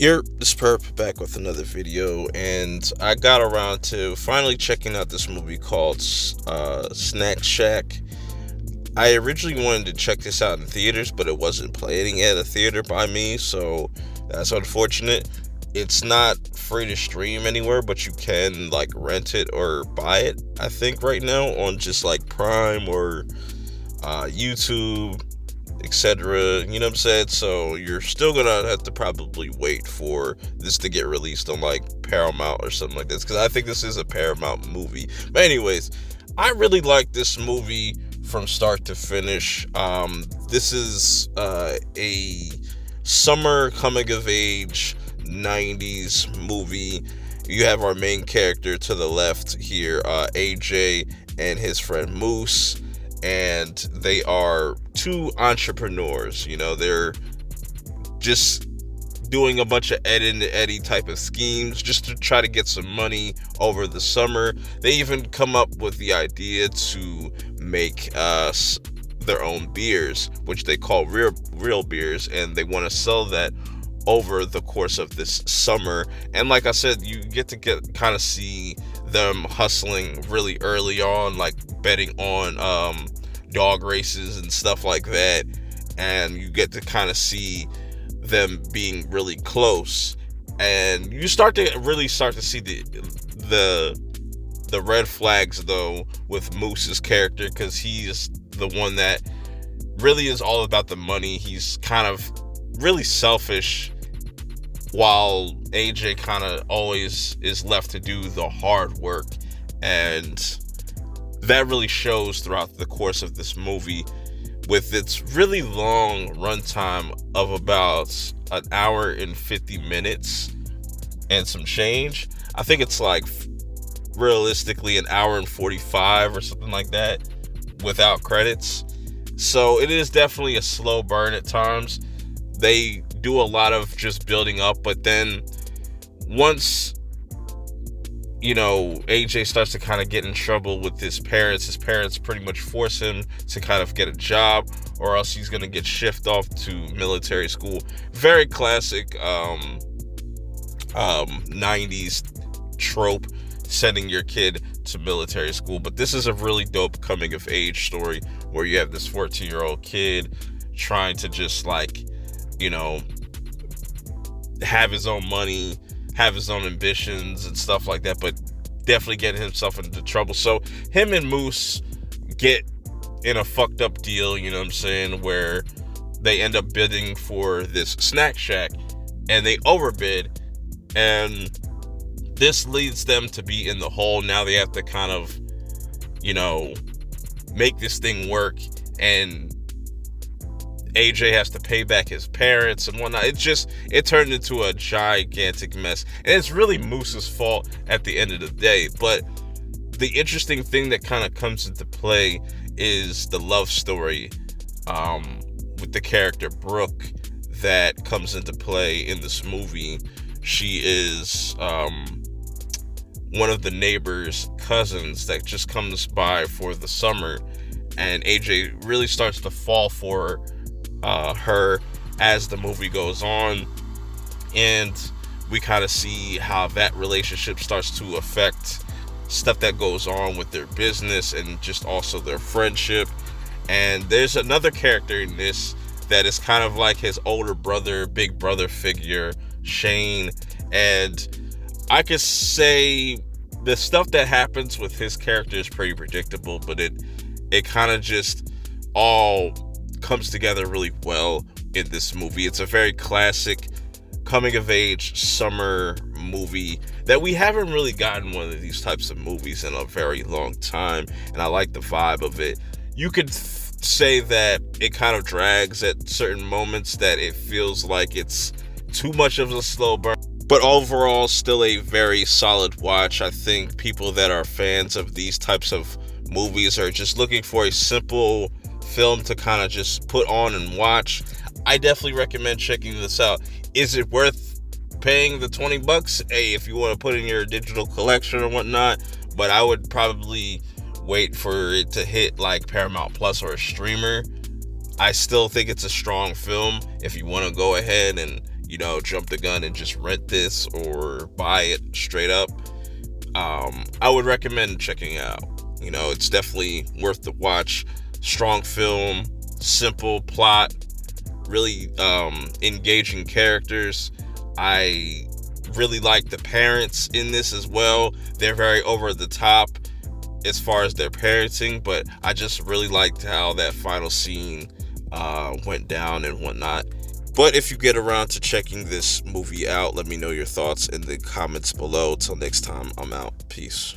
This Perp back with another video, and I got around to finally checking out this movie called Snack Shack. I originally wanted to check this out in theaters, but it wasn't playing at a theater by me, so that's unfortunate. It's not free to stream anywhere, but you can rent it or buy it, I think, right now on just Prime or YouTube, etc. You know what I'm saying? So you're still gonna have to probably wait for this to get released on Paramount or something like this, because I think this is a Paramount movie. But anyways, I really like this movie from start to finish. This is a summer coming of age 90s movie. You have our main character to the left here, AJ, and his friend Moose, and they are two entrepreneurs. They're just doing a bunch of Ed and Eddie type of schemes just to try to get some money over the summer. They even come up with the idea to make their own beers, which they call real beers, and they want to sell that over the course of this summer. And like I said, you get to kind of see them hustling really early on, betting on dog races and stuff like that, and you get to kind of see them being really close, and you start to see the red flags though with Moose's character, because he's the one that really is all about the money. He's kind of really selfish, while AJ kind of always is left to do the hard work, and that really shows throughout the course of this movie with its really long runtime of about an hour and 50 minutes and some change. I think it's realistically an hour and 45 or something like that without credits. So it is definitely a slow burn at times. They do a lot of just building up, but then once AJ starts to kind of get in trouble with his parents pretty much force him to kind of get a job, or else he's going to get shipped off to military school. Very classic 90s trope, sending your kid to military school. But this is a really dope coming of age story where you have this 14-year-old kid trying to just have his own money, have his own ambitions and stuff like that, but definitely getting himself into trouble. So him and Moose get in a fucked up deal, you know what I'm saying, where they end up bidding for this snack shack, and they overbid, and this leads them to be in the hole. Now they have to kind of, make this thing work, and AJ has to pay back his parents and whatnot. It turned into a gigantic mess, and it's really Moose's fault at the end of the day. But the interesting thing that kind of comes into play is the love story with the character Brooke that comes into play in this movie. She is one of the neighbor's cousins that just comes by for the summer, and AJ really starts to fall for her as the movie goes on, and we kind of see how that relationship starts to affect stuff that goes on with their business and just also their friendship. And there's another character in this that is kind of like his older brother, big brother figure, Shane, and I could say the stuff that happens with his character is pretty predictable, but it kind of just all comes together really well in this movie. It's a very classic coming of age summer movie that we haven't really gotten one of these types of movies in a very long time, and I like the vibe of it. You could say that it kind of drags at certain moments, that it feels like it's too much of a slow burn, but overall still a very solid watch. I think people that are fans of these types of movies are just looking for a simple film to kind of just put on and watch. I definitely recommend checking this out. Is it worth paying the $20? Hey, if you want to put in your digital collection or whatnot, but I would probably wait for it to hit Paramount Plus or a streamer. I still think it's a strong film if you want to go ahead and jump the gun and just rent this or buy it straight up, I would recommend checking it out. It's definitely worth the watch. Strong film, simple plot, really engaging characters. I really like the parents in this as well. They're very over the top as far as their parenting, but I just really liked how that final scene went down and whatnot. But if you get around to checking this movie out, let me know your thoughts in the comments below. Till next time, I'm out. Peace.